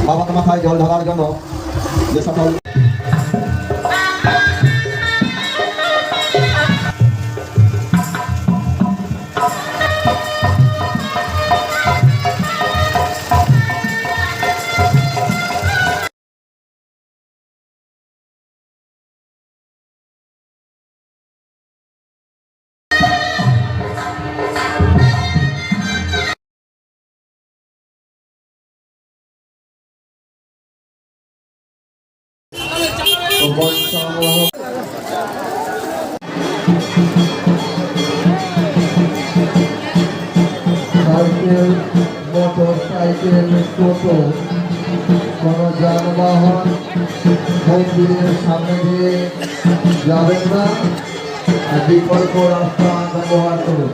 বাবার মাথায় জল ঢালার জন্য যে সকল সাইকেল মোটরসাইকেল টোটো কোনো যানবাহন মন্দিরের সামনে দিয়ে যাবেন না, বিকল্প রাস্তা ব্যবহার করুন।